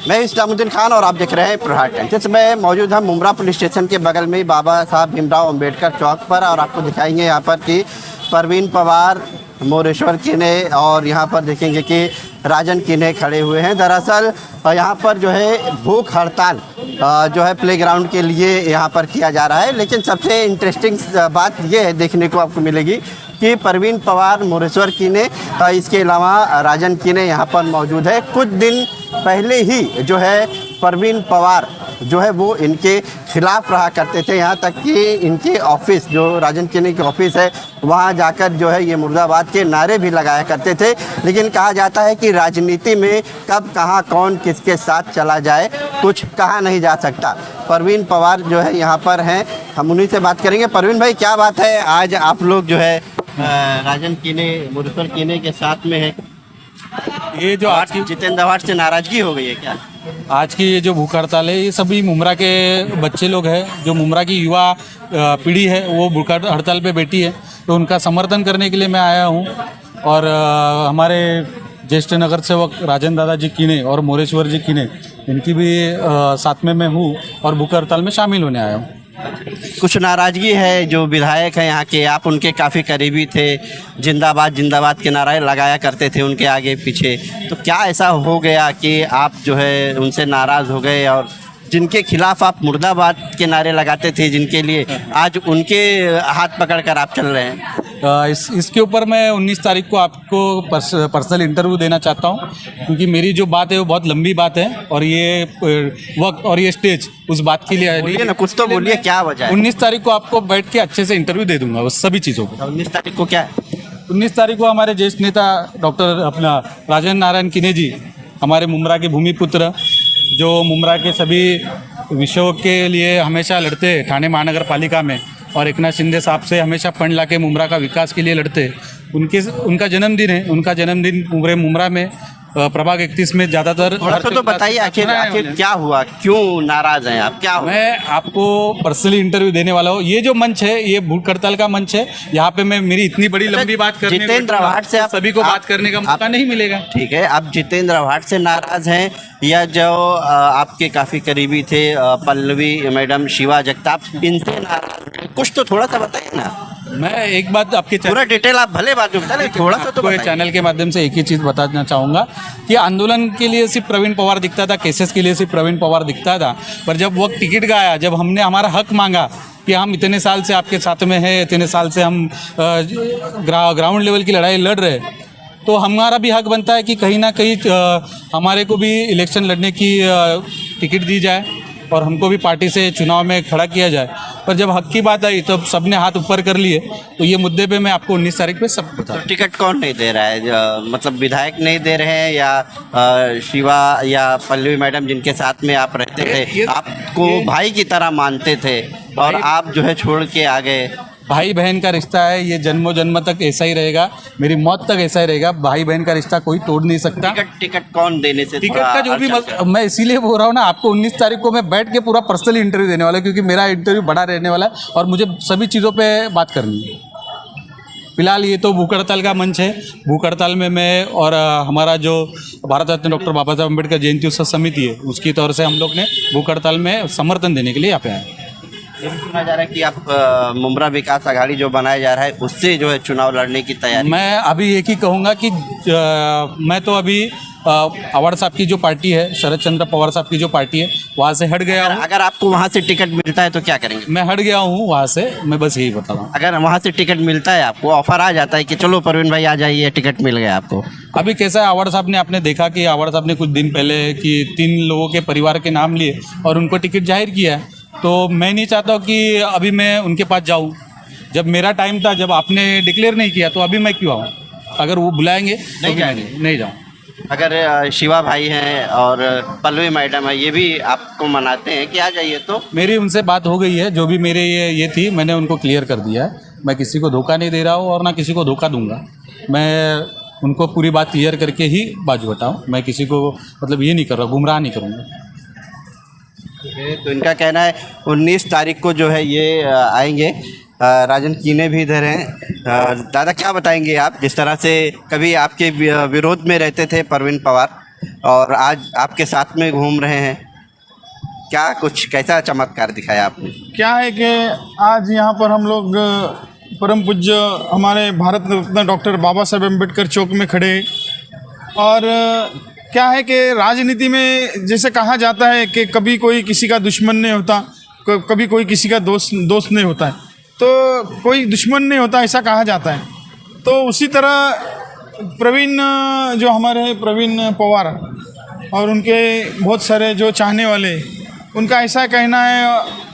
मैं इस्लामुद्दीन खान और आप देख रहे हैं प्रहार टाइम्स। इस समय मौजूद हम मुमरा पुलिस स्टेशन के बगल में बाबा साहब भीमराव अंबेडकर चौक पर, और आपको दिखाएंगे यहाँ पर कि परवीन पवार, मोरेश्वर किने और यहाँ पर देखेंगे कि राजन किने खड़े हुए हैं। दरअसल यहाँ पर जो है भूख हड़ताल जो है प्लेग्राउंड के लिए यहाँ पर किया जा रहा है। लेकिन सबसे इंटरेस्टिंग बात ये है देखने को आपको मिलेगी कि परवीन पवार, मोरेश्वर किने, इसके अलावा राजन किने यहाँ पर मौजूद है। कुछ दिन पहले ही जो है परवीन पवार जो है वो इनके खिलाफ रहा करते थे, यहाँ तक कि इनके ऑफिस जो राजन किने की ऑफिस है वहाँ जाकर जो है ये मुर्दाबाद के नारे भी लगाया करते थे। लेकिन कहा जाता है कि राजनीति में कब कहाँ कौन किसके साथ चला जाए कुछ कहा नहीं जा सकता। परवीन पवार जो है यहाँ पर हैं, हम उन्हीं से बात करेंगे। परवीन भाई, क्या बात है आज आप लोग जो है राजन किने, मोरेश्वर किने के साथ में है? ये जो आज की जितेंद्र आवाड से नाराजगी हो गई है क्या? आज की ये जो भूख हड़ताल है, ये सभी मुमरा के बच्चे लोग हैं, जो मुमरा की युवा पीढ़ी है वो भूख हड़ताल पे बैठी है, तो उनका समर्थन करने के लिए मैं आया हूँ। और हमारे ज्येष्ठ नगर सेवक राजन दादा जी किने और मोरेश्वर जी किने, इनकी भी साथ में मैं हूँ और भूख हड़ताल में शामिल होने आया हूँ। कुछ नाराज़गी है, जो विधायक हैं यहाँ के, आप उनके काफ़ी करीबी थे, जिंदाबाद जिंदाबाद के नारे लगाया करते थे उनके आगे पीछे, तो क्या ऐसा हो गया कि आप जो है उनसे नाराज़ हो गए और जिनके खिलाफ आप मुर्दाबाद के नारे लगाते थे, जिनके लिए आज उनके हाथ पकड़ कर आप चल रहे हैं? इसके ऊपर मैं 19 तारीख को आपको पर्सनल इंटरव्यू देना चाहता हूँ, क्योंकि मेरी जो बात है वो बहुत लंबी बात है और ये वक्त और ये स्टेज उस बात के लिए बोलिए ना, कुछ तो बोलिए, क्या वजह है? 19 तारीख को आपको बैठ के अच्छे से इंटरव्यू दे दूंगा उस सभी चीज़ों को। 19 तारीख को क्या है? 19 तारीख को हमारे ज्येष्ठ नेता डॉक्टर अपना राजन नारायण किने जी, हमारे मुमरा के भूमिपुत्र, जो मुमरा के सभी विषयों के लिए हमेशा लड़ते ठाणे महानगर पालिका में, और एकनाथ शिंदे साहब से हमेशा फंड लाके मुमरा का विकास के लिए लड़ते, उनका जन्मदिन है। उनका जन्मदिन पूरे मुमरा में प्रभाग 31 में ज़्यादातर। तो बताइए आखिर क्या हुआ, क्यों नाराज हैं आप, क्या हुआ? मैं आपको पर्सनली इंटरव्यू देने वाला हूँ। ये जो मंच है ये भूख हड़ताल का मंच है, यहाँ पे मैं मेरी इतनी बड़ी लंबी बात करने जितेंद्र आवाड से आप सभी को बात करने का मौका नहीं मिलेगा। ठीक है, आप जितेंद्र आवाड से नाराज हैं या जो आपके काफ़ी करीबी थे पल्लवी मैडम, शिवा जगताप, इनसे नाराज हैं? कुछ तो थोड़ा सा बताइए ना। मैं एक बात आपके पूरा डिटेल आप भले बात में बताइए, थोड़ा सा तो बताइए। चैनल के माध्यम से एक ही चीज़ बताना चाहूँगा कि आंदोलन के लिए सिर्फ प्रवीण पवार दिखता था, केसेस के लिए सिर्फ प्रवीण पवार दिखता था, पर जब वक्त टिकट का आया, जब हमने हमारा हक मांगा कि हम इतने साल से आपके साथ में हैं, इतने साल से हम ग्राउंड लेवल की लड़ाई लड़ रहे हैं, तो हमारा भी हक बनता है कि कहीं ना कहीं हमारे को भी इलेक्शन लड़ने की टिकट दी जाए और हमको भी पार्टी से चुनाव में खड़ा किया जाए। पर जब हक की बात आई तो सबने हाथ ऊपर कर लिए, तो ये मुद्दे पे मैं आपको 19 तारीख पे सब बता। तो टिकट कौन नहीं दे रहा है? मतलब विधायक नहीं दे रहे हैं या शिवा या पल्लवी मैडम जिनके साथ में आप रहते थे, आपको भाई की तरह मानते थे और आप जो है छोड़ के आ गए? भाई बहन का रिश्ता है, ये जन्मों जन्म तक ऐसा ही रहेगा, मेरी मौत तक ऐसा ही रहेगा। भाई बहन का रिश्ता कोई तोड़ नहीं सकता। टिकट कौन देने से? टिकट का जो भी मैं इसीलिए बोल रहा हूँ ना, आपको 19 तारीख को मैं बैठ के पूरा पर्सनल इंटरव्यू देने वाला है, क्योंकि मेरा इंटरव्यू बड़ा रहने वाला है और मुझे सभी चीज़ों पे बात करनी है। फिलहाल ये तो भूख हड़ताल का मंच है। भूख हड़ताल में मैं और हमारा जो भारत रत्न डॉक्टर बाबा साहब अम्बेडकर जयंती उत्सव समिति है, उसकी तौर से हम लोग ने भूख हड़ताल में समर्थन देने के लिए यहाँ पे आए। ये भी सुना जा रहा है कि आप मुमरा विकास आघाड़ी जो बनाया जा रहा है उससे जो है चुनाव लड़ने की तैयारी। मैं अभी एक ही कहूँगा कि मैं तो अभी आवाड साहब की जो पार्टी है, शरद चंद्र पवार साहब की जो पार्टी है, वहाँ से हट गया हूँ। अगर आपको वहाँ से टिकट मिलता है तो क्या करेंगे? मैं हट गया हूँ वहाँ से, मैं बस यही बता रहा हूँ। अगर वहाँ से टिकट मिलता है, आपको ऑफर आ जाता है कि चलो परवीन भाई आ जाइए, टिकट मिल गया आपको, अभी कैसा है, आवाड साहब ने, आपने देखा कि आवाड साहब ने कुछ दिन पहले कि 3 लोगों के परिवार के नाम लिए और उनको टिकट जाहिर किया है, तो मैं नहीं चाहता हूँ कि अभी मैं उनके पास जाऊँ। जब मेरा टाइम था, जब आपने डिक्लेयर नहीं किया, तो अभी मैं क्यों आऊँ? अगर वो बुलाएंगे तो नहीं जाऊँ। अगर शिवा भाई हैं और पल्लवी मैडम है, ये भी आपको मनाते हैं कि आ जाइए, तो मेरी उनसे बात हो गई है, जो भी मेरे ये थी मैंने उनको क्लियर कर दिया है। मैं किसी को धोखा नहीं दे रहा हूँ और ना किसी को धोखा दूंगा। मैं उनको पूरी बात क्लियर करके ही बाजू हटाऊँ। मैं किसी को मतलब ये नहीं कर रहा, गुमराह नहीं करूँगा। तो इनका कहना है 19 तारीख को जो है ये आएंगे। राजन किने भी इधर हैं। दादा क्या बताएंगे आप, जिस तरह से कभी आपके विरोध में रहते थे परवीन पवार, और आज आपके साथ में घूम रहे हैं। क्या कुछ कैसा चमत्कार दिखाया आपने? क्या है कि आज यहाँ पर हम लोग परम पूज्य हमारे भारत रत्न डॉक्टर बाबा साहेब अम्बेडकर चौक में खड़े हैं। और क्या है कि राजनीति में जैसे कहा जाता है कि कभी कोई किसी का दुश्मन नहीं होता, कभी कोई किसी का दोस्त नहीं होता है, तो कोई दुश्मन नहीं होता ऐसा कहा जाता है। तो उसी तरह प्रवीण जो हमारे हैं प्रवीण पवार और उनके बहुत सारे जो चाहने वाले, उनका ऐसा कहना है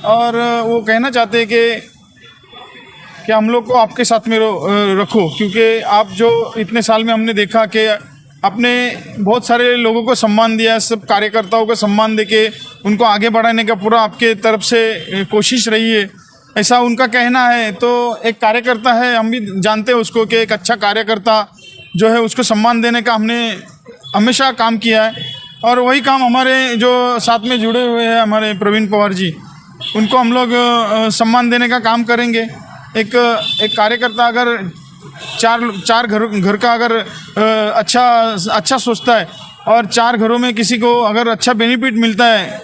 और वो कहना चाहते हैं कि हम लोग को आपके साथ में रखो, क्योंकि आप जो इतने साल में हमने देखा कि आपने बहुत सारे लोगों को सम्मान दिया, सब कार्यकर्ताओं को सम्मान देके उनको आगे बढ़ाने का पूरा आपके तरफ से कोशिश रही है, ऐसा उनका कहना है। तो एक कार्यकर्ता है, हम भी जानते हैं उसको कि एक अच्छा कार्यकर्ता जो है उसको सम्मान देने का हमने हमेशा काम किया है। और वही काम हमारे जो साथ में जुड़े हुए हैं हमारे प्रवीण पवार जी, उनको हम लोग सम्मान देने का काम करेंगे। एक कार्यकर्ता अगर चार घर का अगर अच्छा सोचता है और 4 घरों में किसी को अगर अच्छा बेनिफिट मिलता है,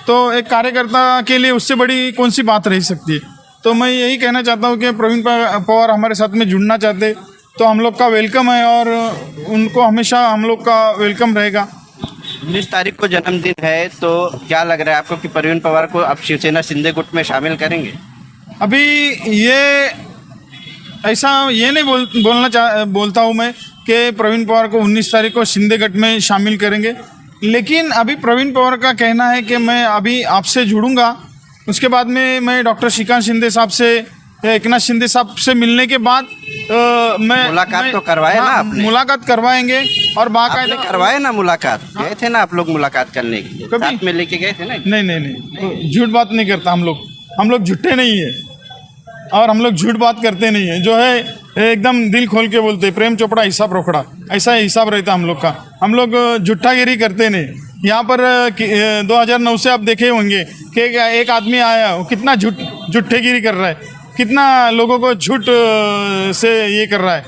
तो एक कार्यकर्ता के लिए उससे बड़ी कौन सी बात रह सकती है। तो मैं यही कहना चाहता हूँ कि प्रवीण पवार हमारे साथ में जुड़ना चाहते तो हम लोग का वेलकम है और उनको हमेशा हम लोग का वेलकम रहेगा। 19 तारीख को जन्मदिन है, तो क्या लग रहा है आपको कि प्रवीण पवार को आप शिवसेना शिंदे गुट में शामिल करेंगे? अभी ये ऐसा ये नहीं बोलता हूँ मैं कि प्रवीण पवार को 19 तारीख को शिंदे गट में शामिल करेंगे, लेकिन अभी प्रवीण पवार का कहना है कि मैं अभी आपसे जुड़ूंगा, उसके बाद में मैं डॉक्टर श्रीकांत शिंदे साहब से, एकनाथ शिंदे साहब से मिलने के बाद मैं मुलाकात तो करवाए ना आपने? मुलाकात करवाएंगे और बाकायदा करवाए ना मुलाकात? गए थे ना आप लोग मुलाकात करने के लिए, साथ में लेके गए थे ना? नहीं, तो झूठ बात नहीं करता हम लोग झूठे नहीं है और हम लोग झूठ बात करते नहीं है। जो है एकदम दिल खोल के बोलते, प्रेम चोपड़ा हिसाब रोकड़ा, ऐसा हिसाब रहता हम लोग का। हम लोग झूठागिरी करते नहीं। यहाँ पर 2009 से आप देखे होंगे कि एक आदमी आया, वो कितना झूठेगिरी कर रहा है, कितना लोगों को झूठ से ये कर रहा है,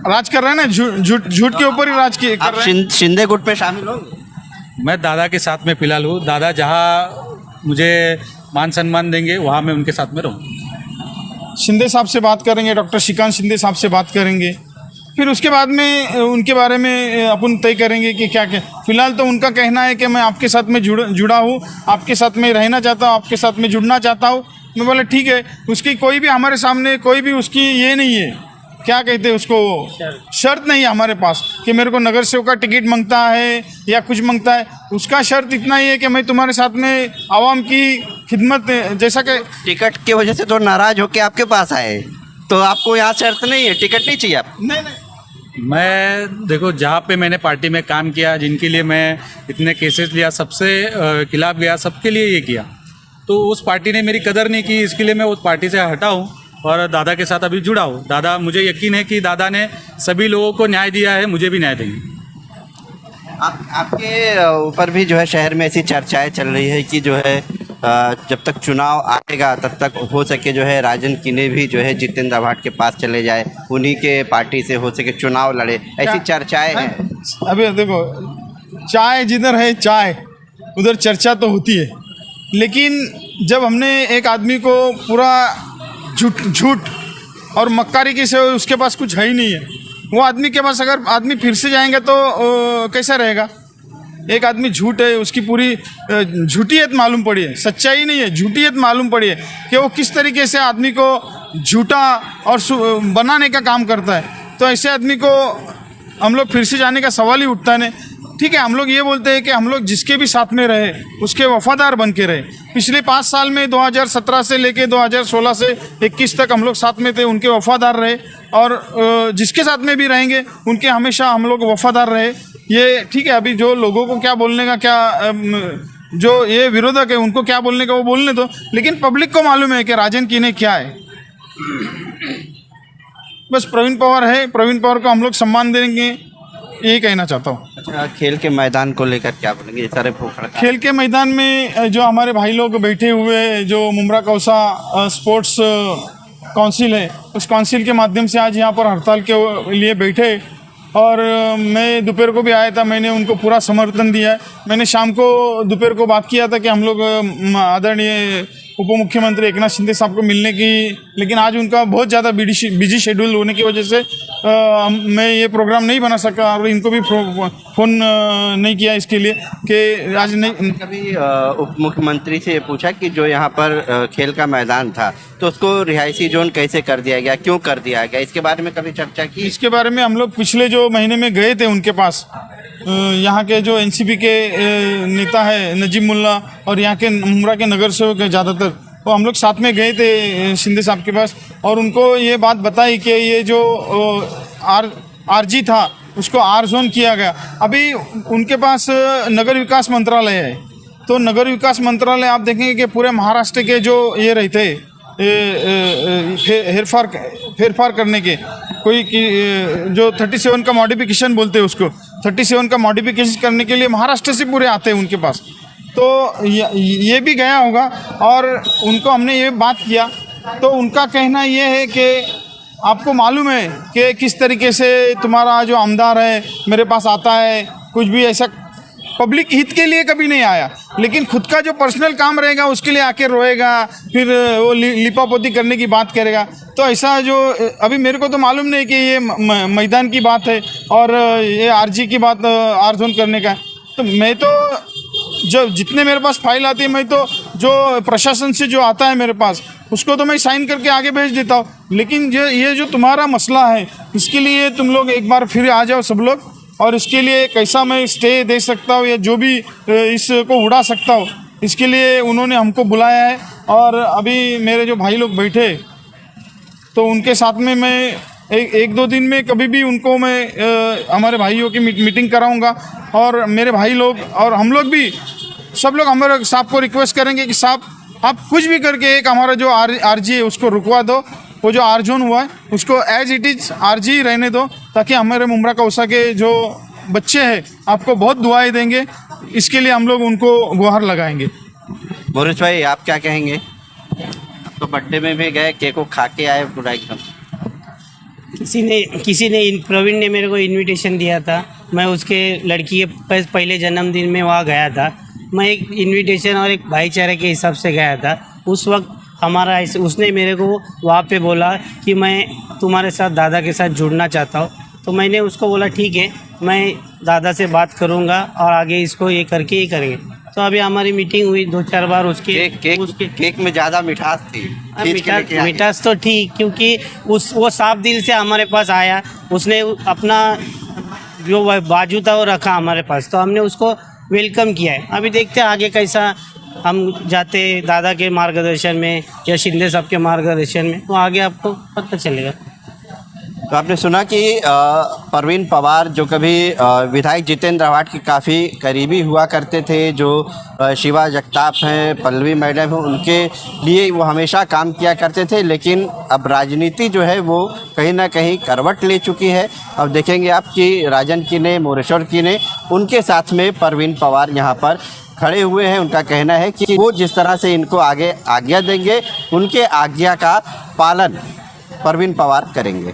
राज कर रहा है ना, झूठ के ऊपर ही राज कर रहा है। शिंदे गुट में शामिल होंगे? मैं दादा के साथ में फिलहाल हूँ। दादा जहाँ मुझे मान सम्मान देंगे वहाँ मैं उनके साथ में रहूँ। शिंदे साहब से बात करेंगे, डॉक्टर श्रीकांत शिंदे साहब से बात करेंगे, फिर उसके बाद में उनके बारे में अपन तय करेंगे कि क्या क्या। फिलहाल तो उनका कहना है कि मैं आपके साथ में जुड़ा हूँ, आपके साथ में रहना चाहता हूँ, आपके साथ में जुड़ना चाहता हूँ। मैं बोला ठीक है, उसकी कोई भी हमारे सामने कोई भी उसकी ये नहीं है, क्या कहते हैं उसको, शर्त नहीं है हमारे पास कि मेरे को नगर सेवक का टिकट मांगता है या कुछ मांगता है। उसका शर्त इतना ही है कि मैं तुम्हारे साथ में आवाम की खिदमत, जैसा कि टिकट की वजह से तो नाराज होके आपके पास आए, तो आपको यहाँ शर्त नहीं है, टिकट नहीं चाहिए आप? नहीं, मैं देखो जहाँ पे मैंने पार्टी में काम किया, जिनके लिए मैं इतने केसेस लिया, सबसे खिलाफ गया, सबके लिए ये किया, तो उस पार्टी ने मेरी कदर नहीं की, इसके लिए मैं उस पार्टी से हटा हूँ और दादा के साथ अभी जुड़ा हूँ। दादा, मुझे यकीन है कि दादा ने सभी लोगों को न्याय दिया है, मुझे भी न्याय देंगे। आपके ऊपर भी जो है शहर में ऐसी चर्चाएं चल रही है कि जो है जब तक चुनाव आएगा तब तक हो सके जो है राजन किने भी जो है जितेंद्र आव्हाड के पास चले जाए, उन्हीं के पार्टी से हो सके चुनाव लड़े, ऐसी चर्चाएं हैं। अभी देखो, चाय जिधर है चाय उधर चर्चा तो होती है, लेकिन जब हमने एक आदमी को पूरा झूठ और मक्कारी की से उसके पास कुछ है ही नहीं है, वो आदमी के पास अगर आदमी फिर से जाएंगे तो कैसा रहेगा। एक आदमी झूठ है, उसकी पूरी झूठियत मालूम पड़ी है, सच्चाई नहीं है, झूठियत मालूम पड़ी है कि वो किस तरीके से आदमी को झूठा और बनाने का काम करता है। तो ऐसे आदमी को हम लोग फिर से जाने का सवाल ही उठता नहीं। ठीक है, हम लोग ये बोलते हैं कि हम लोग जिसके भी साथ में रहे उसके वफादार बन के रहे। पिछले 5 साल में 2017 से लेके 2016 से 21 तक हम लोग साथ में थे, उनके वफादार रहे और जिसके साथ में भी रहेंगे उनके हमेशा हम लोग वफादार रहे। ये ठीक है, अभी जो लोगों को क्या बोलने का, क्या जो ये विरोधक है उनको क्या बोलने का वो बोलने दो, लेकिन पब्लिक को मालूम है कि राजन किने क्या है। बस प्रवीण पवार है, प्रवीण पवार को हम लोग सम्मान देंगे, यही कहना चाहता हूँ। अच्छा, खेल के मैदान को लेकर क्या बोलेंगे? सारे खेल के मैदान में जो हमारे भाई लोग बैठे हुए, जो मुमरा कौसा स्पोर्ट्स काउंसिल है, उस काउंसिल के माध्यम से आज यहाँ पर हड़ताल के लिए बैठे और मैं दोपहर को भी आया था, मैंने उनको पूरा समर्थन दिया है। मैंने शाम को दोपहर को बात किया था कि हम लोग आदरणीय उप मुख्यमंत्री एकनाथ शिंदे साहब को मिलने की, लेकिन आज उनका बहुत ज़्यादा बिजी शेड्यूल होने की वजह से मैं ये प्रोग्राम नहीं बना सका और इनको भी फ़ोन नहीं किया इसके लिए कि आज नहीं। कभी उप मुख्यमंत्री से पूछा कि जो यहाँ पर खेल का मैदान था तो उसको रिहायशी जोन कैसे कर दिया गया, क्यों कर दिया गया, इसके बारे में कभी चर्चा की? इसके बारे में हम लोग पिछले जो महीने में गए थे उनके पास, यहाँ के जो एनसीपी के नेता है नजीब मुल्ला और यहाँ के मुमरा के नगर सेवक है ज़्यादातर, वो हम लोग साथ में गए थे शिंदे साहब के पास और उनको ये बात बताई कि ये जो आरजी था उसको आर जोन किया गया। अभी उनके पास नगर विकास मंत्रालय है, तो नगर विकास मंत्रालय आप देखेंगे कि पूरे महाराष्ट्र के जो ये रहते फेरफार करने के कोई जो 37 का मॉडिफिकेशन बोलते हैं उसको, 37 का मॉडिफिकेशन करने के लिए महाराष्ट्र से पूरे आते हैं उनके पास। तो ये भी गया होगा और उनको हमने ये बात किया तो उनका कहना ये है कि आपको मालूम है कि किस तरीके से तुम्हारा जो आमदार है मेरे पास आता है, कुछ भी ऐसा पब्लिक हित के लिए कभी नहीं आया, लेकिन खुद का जो पर्सनल काम रहेगा उसके लिए आके रोएगा, फिर वो लिपापोती करने की बात करेगा। तो ऐसा जो अभी मेरे को तो मालूम नहीं कि ये मैदान की बात है और ये आरजी की बात आर जोन करने का है। तो मैं तो जो जितने मेरे पास फाइल आती है, मैं तो जो प्रशासन से जो आता है मेरे पास उसको तो मैं साइन करके आगे भेज देता हूँ, लेकिन ये जो तुम्हारा मसला है इसके लिए तुम लोग एक बार फिर आ जाओ सब लोग, और इसके लिए कैसा मैं स्टे दे सकता हूँ या जो भी इसको उड़ा सकता हूँ, इसके लिए उन्होंने हमको बुलाया है। और अभी मेरे जो भाई लोग बैठे तो उनके साथ में मैं एक दो दिन में कभी भी उनको मैं हमारे भाइयों की मीटिंग कराऊंगा और मेरे भाई लोग और हम लोग भी सब लोग हमारे साहब को रिक्वेस्ट करेंगे कि साहब आप कुछ भी करके एक हमारा जो आरजी है उसको रुकवा दो, वो जो आर जोन हुआ है उसको एज इट इज़ आरजी ही रहने दो, ताकि हमारे मुमरा कौसा के जो बच्चे हैं आपको बहुत दुआएं देंगे। इसके लिए हम लोग उनको गुहार लगाएंगे। मोरिश भाई आप क्या कहेंगे? तो बर्थडे में भी गए, केक को खा के आए पूरा एकदम? किसी ने प्रवीण ने मेरे को इनविटेशन दिया था, मैं उसके लड़की के पहले जन्मदिन में वहाँ गया था। मैं एक इनविटेशन और एक भाईचारे के हिसाब से गया था। उस वक्त हमारा उसने मेरे को वहाँ पे बोला कि मैं तुम्हारे साथ दादा के साथ जुड़ना चाहता हूँ, तो मैंने उसको बोला ठीक है, मैं दादा से बात करूँगा और आगे इसको ये करके ही करेंगे। तो अभी हमारी मीटिंग हुई 2-4 बार उसके केक में ज़्यादा मिठास थी। मिठास तो ठीक, क्योंकि वो साफ दिल से हमारे पास आया, उसने अपना जो बाजू था वो रखा हमारे पास, तो हमने उसको वेलकम किया है। अभी देखते हैं आगे कैसा हम जाते दादा के मार्गदर्शन में या शिंदे साहब के मार्गदर्शन में, तो आगे आपको पता चलेगा। तो आपने सुना कि परवीन पवार जो कभी विधायक जितेंद्र आव्हाड के काफ़ी करीबी हुआ करते थे, जो शिवा जगताप हैं, पल्लवी मैडम हैं, उनके लिए वो हमेशा काम किया करते थे, लेकिन अब राजनीति जो है वो कहीं ना कहीं करवट ले चुकी है। अब देखेंगे आप कि राजन की ने, मोरेश्वर की ने, उनके साथ में परवीन पवार यहाँ पर खड़े हुए हैं। उनका कहना है कि वो जिस तरह से इनको आगे आज्ञा देंगे, उनके आज्ञा का पालन परवीन पवार करेंगे।